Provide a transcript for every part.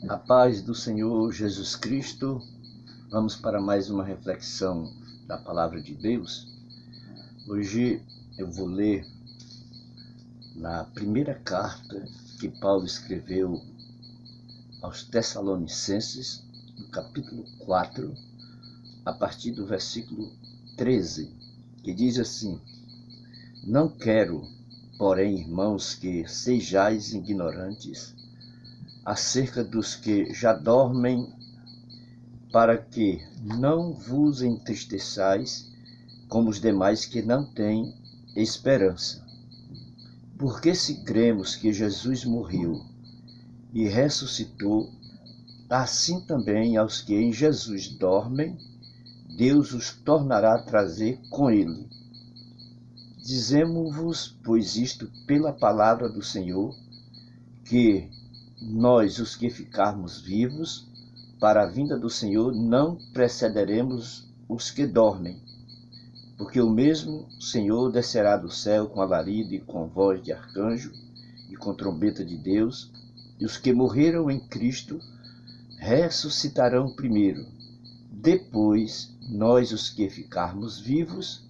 A paz do Senhor Jesus Cristo. Vamos para mais uma reflexão da Palavra de Deus. Hoje eu vou ler na primeira carta que Paulo escreveu aos Tessalonicenses, no capítulo 4, a partir do versículo 13, que diz assim: Não quero, porém, irmãos, que sejais ignorantes acerca dos que já dormem, para que não vos entristeçais como os demais que não têm esperança. Porque se cremos que Jesus morreu e ressuscitou, assim também aos que em Jesus dormem, Deus os tornará a trazer com ele. Dizemo-vos, pois, isto pela palavra do Senhor, que nós, os que ficarmos vivos, para a vinda do Senhor, não precederemos os que dormem. Porque o mesmo Senhor descerá do céu com alarido e com voz de arcanjo e com trombeta de Deus, e os que morreram em Cristo ressuscitarão primeiro. Depois, nós, os que ficarmos vivos,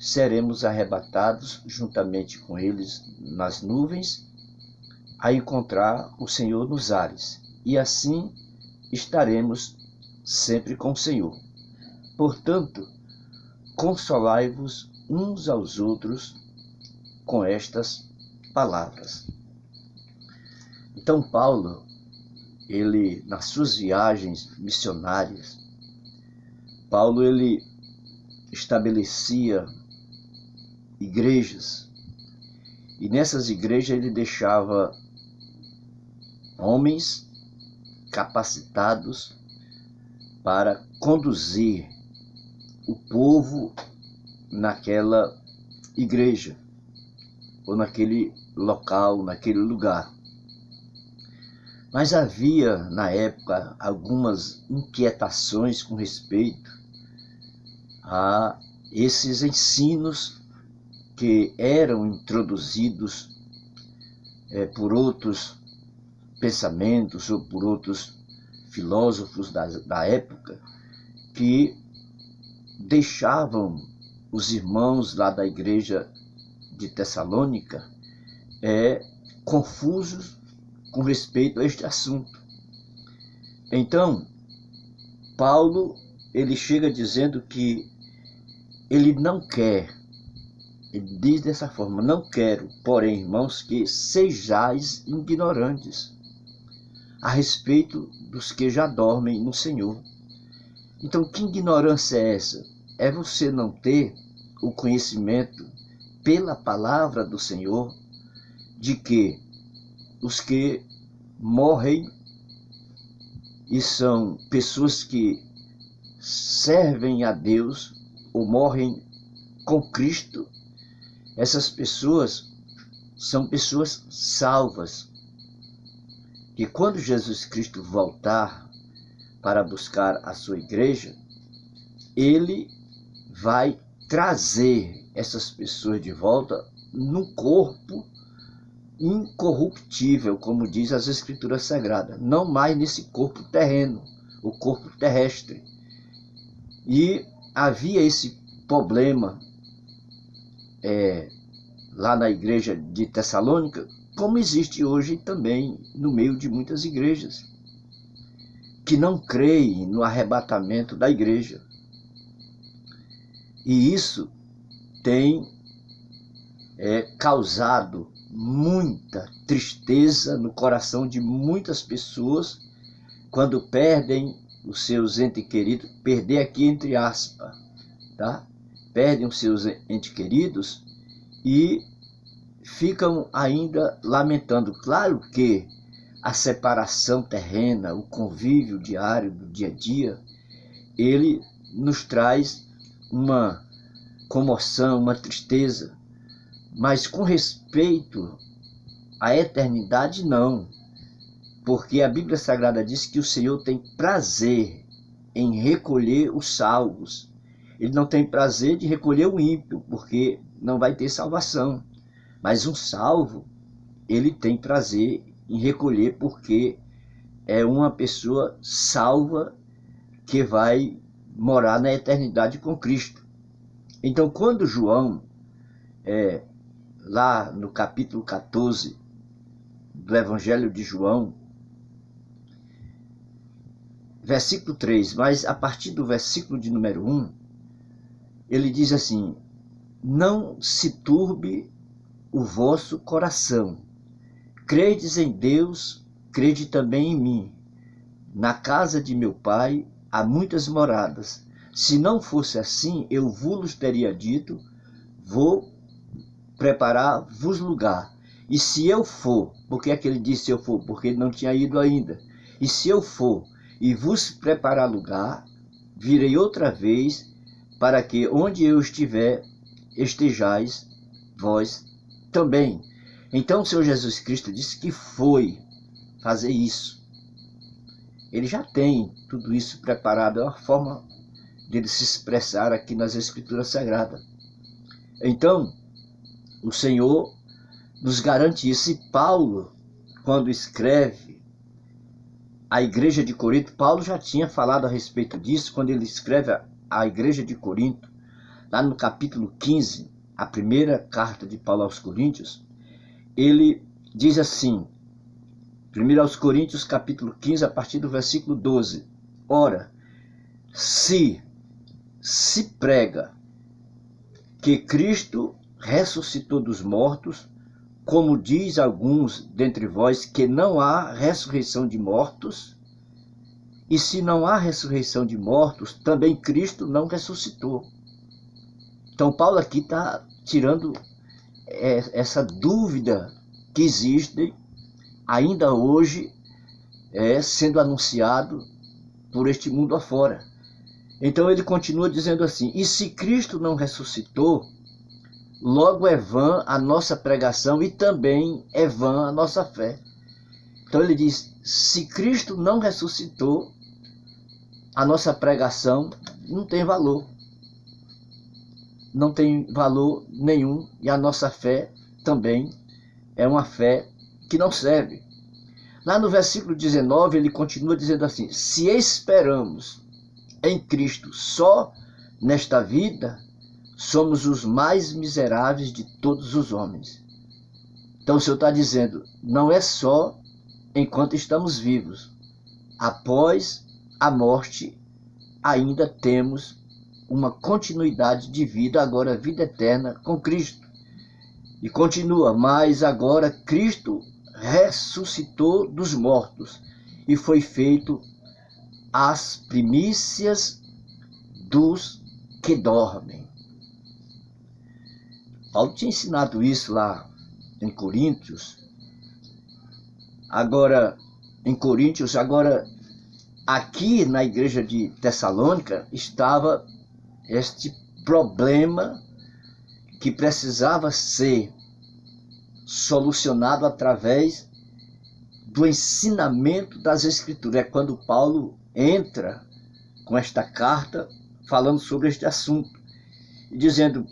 seremos arrebatados juntamente com eles nas nuvens, a encontrar o Senhor nos ares, e assim estaremos sempre com o Senhor. Portanto, consolai-vos uns aos outros com estas palavras. Então Paulo, ele nas suas viagens missionárias, Paulo ele estabelecia igrejas, e nessas igrejas ele deixava homens capacitados para conduzir o povo naquela igreja, ou naquele local, naquele lugar. Mas havia, na época, algumas inquietações com respeito a esses ensinos que eram introduzidos por outros pensamentos ou por outros filósofos da época, que deixavam os irmãos lá da igreja de Tessalônica confusos com respeito a este assunto. Então, Paulo ele chega dizendo que ele não quer, ele diz dessa forma: não quero, porém, irmãos, que sejais ignorantes a respeito dos que já dormem no Senhor. Então, que ignorância é essa? É você não ter o conhecimento pela palavra do Senhor de que os que morrem e são pessoas que servem a Deus ou morrem com Cristo, essas pessoas são pessoas salvas, que quando Jesus Cristo voltar para buscar a sua igreja, ele vai trazer essas pessoas de volta num corpo incorruptível, como diz as Escrituras Sagradas, não mais nesse corpo terreno, o corpo terrestre. E havia esse problema lá na igreja de Tessalônica, como existe hoje também no meio de muitas igrejas, que não creem no arrebatamento da igreja. E isso tem causado muita tristeza no coração de muitas pessoas quando perdem os seus entes queridos, perder aqui entre aspas, tá? Perdem os seus entes queridos e ficam ainda lamentando. Claro que a separação terrena, o convívio diário do dia a dia, ele nos traz uma comoção, uma tristeza, mas com respeito à eternidade não, porque a Bíblia Sagrada diz que o Senhor tem prazer em recolher os salvos. Ele não tem prazer de recolher o ímpio, porque não vai ter salvação. Mas um salvo, ele tem prazer em recolher, porque é uma pessoa salva que vai morar na eternidade com Cristo. Então, quando João, lá no capítulo 14 do Evangelho de João, versículo 3, mas a partir do versículo de número 1, ele diz assim: não se turbe o vosso coração. Credes em Deus, crede também em mim. Na casa de meu pai há muitas moradas. Se não fosse assim, eu vos teria dito, vou preparar-vos lugar. E se eu for, por que é que ele disse eu for? Porque ele não tinha ido ainda. E se eu for e vos preparar lugar, virei outra vez, para que onde eu estiver, estejais vós também. Então o Senhor Jesus Cristo disse que foi fazer isso. Ele já tem tudo isso preparado, é uma forma dele se expressar aqui nas Escrituras Sagradas. Então, o Senhor nos garante isso. E Paulo, quando escreve a igreja de Corinto, Paulo já tinha falado a respeito disso, quando ele escreve a igreja de Corinto, lá no capítulo 15, a primeira carta de Paulo aos Coríntios, ele diz assim, 1 aos Coríntios, capítulo 15, a partir do versículo 12. Ora, se prega que Cristo ressuscitou dos mortos, como diz alguns dentre vós que não há ressurreição de mortos, e se não há ressurreição de mortos, também Cristo não ressuscitou. Então Paulo aqui está tirando essa dúvida que existe ainda hoje, sendo anunciado por este mundo afora. Então ele continua dizendo assim: e se Cristo não ressuscitou, logo é vã a nossa pregação e também é vã a nossa fé. Então ele diz, se Cristo não ressuscitou, a nossa pregação não tem valor. Não tem valor nenhum, e a nossa fé também é uma fé que não serve. Lá no versículo 19 ele continua dizendo assim: se esperamos em Cristo só nesta vida, somos os mais miseráveis de todos os homens. Então o Senhor está dizendo, não é só enquanto estamos vivos. Após a morte, ainda temos uma continuidade de vida, agora vida eterna com Cristo. E continua, mas agora Cristo ressuscitou dos mortos e foi feito as primícias dos que dormem. Paulo tinha ensinado isso lá em Coríntios. Agora, aqui na igreja de Tessalônica estava este problema que precisava ser solucionado através do ensinamento das Escrituras. É quando Paulo entra com esta carta falando sobre este assunto, dizendo,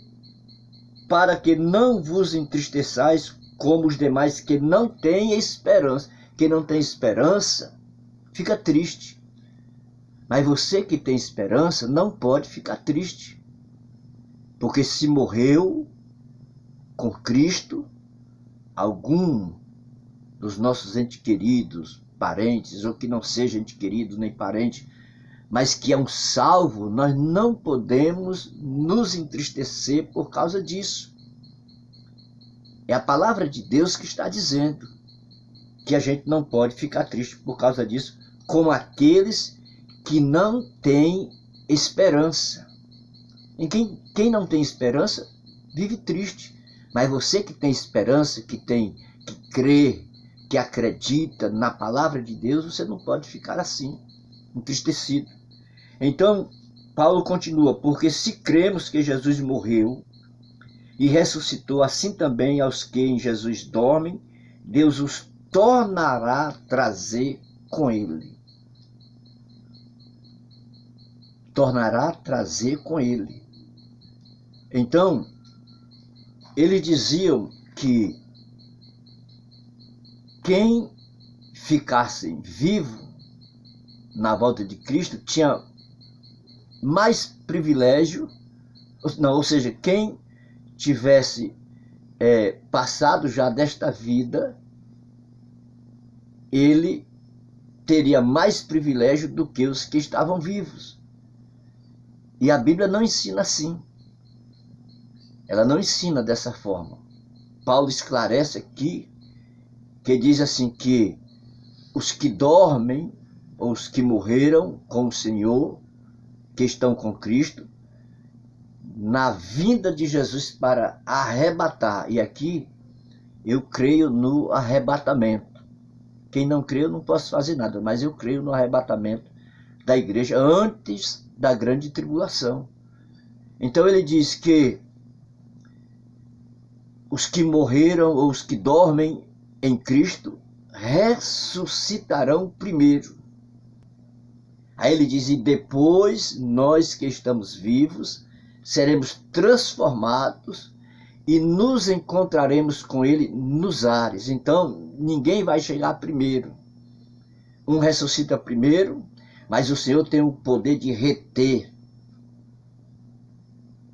para que não vos entristeçais como os demais que não têm esperança. Quem não tem esperança fica triste. Mas você que tem esperança não pode ficar triste. Porque se morreu com Cristo, algum dos nossos entes queridos, parentes, ou que não seja ente querido nem parente, mas que é um salvo, nós não podemos nos entristecer por causa disso. É a palavra de Deus que está dizendo que a gente não pode ficar triste por causa disso, como aqueles que não têm esperança. E quem não tem esperança vive triste. Mas você que tem esperança, que crê, que acredita na palavra de Deus, você não pode ficar assim, entristecido. Então, Paulo continua, porque se cremos que Jesus morreu e ressuscitou, assim também aos que em Jesus dormem, Deus os tornará a trazer com ele. Tornará a trazer com ele. Então, eles diziam que quem ficassem vivos na volta de Cristo tinha mais privilégio, não, ou seja, quem tivesse passado já desta vida, ele teria mais privilégio do que os que estavam vivos. E a Bíblia não ensina assim. Ela não ensina dessa forma. Paulo esclarece aqui, que diz assim que os que dormem, ou os que morreram com o Senhor, que estão com Cristo, na vinda de Jesus para arrebatar. E aqui eu creio no arrebatamento. Quem não crê, eu não posso fazer nada, mas eu creio no arrebatamento da igreja antes da grande tribulação. Então ele diz que os que morreram ou os que dormem em Cristo ressuscitarão primeiro. Aí ele diz, e depois nós que estamos vivos seremos transformados e nos encontraremos com ele nos ares. Então ninguém vai chegar primeiro. Um ressuscita primeiro, mas o Senhor tem o poder de reter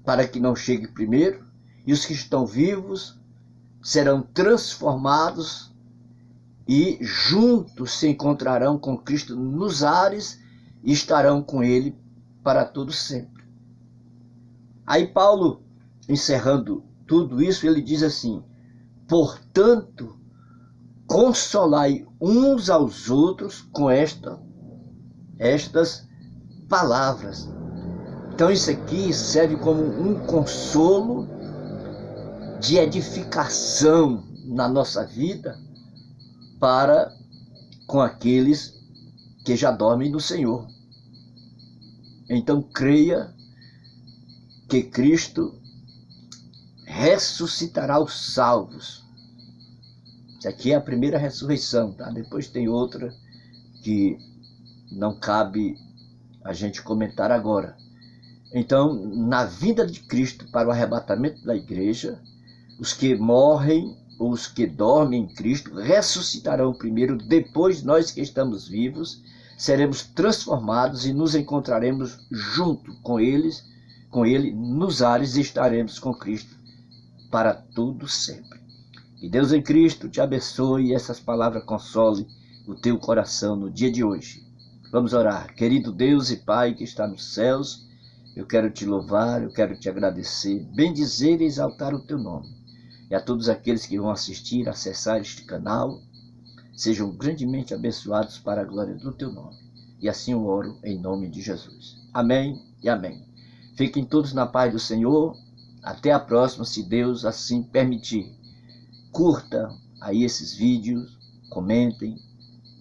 para que não chegue primeiro, e os que estão vivos serão transformados e juntos se encontrarão com Cristo nos ares e estarão com ele para todo sempre. Aí Paulo, encerrando tudo isso, ele diz assim, portanto, consolai uns aos outros com estas palavras. Então isso aqui serve como um consolo de edificação na nossa vida para com aqueles que já dormem no Senhor. Então creia que Cristo ressuscitará os salvos. Isso aqui é a primeira ressurreição, tá? Depois tem outra que não cabe a gente comentar agora. Então, na vinda de Cristo para o arrebatamento da igreja, os que morrem ou os que dormem em Cristo ressuscitarão primeiro, depois nós que estamos vivos seremos transformados e nos encontraremos junto com ele nos ares e estaremos com Cristo para tudo sempre. Que Deus em Cristo te abençoe e essas palavras consolem o teu coração no dia de hoje. Vamos orar. Querido Deus e Pai que está nos céus, eu quero te louvar, eu quero te agradecer, bendizer e exaltar o teu nome. E a todos aqueles que vão assistir, acessar este canal, sejam grandemente abençoados para a glória do teu nome. E assim eu oro em nome de Jesus. Amém e amém. Fiquem todos na paz do Senhor. Até a próxima, se Deus assim permitir. Curta aí esses vídeos, comentem,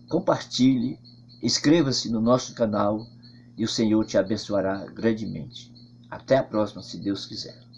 compartilhe, inscreva-se no nosso canal e o Senhor te abençoará grandemente. Até a próxima, se Deus quiser.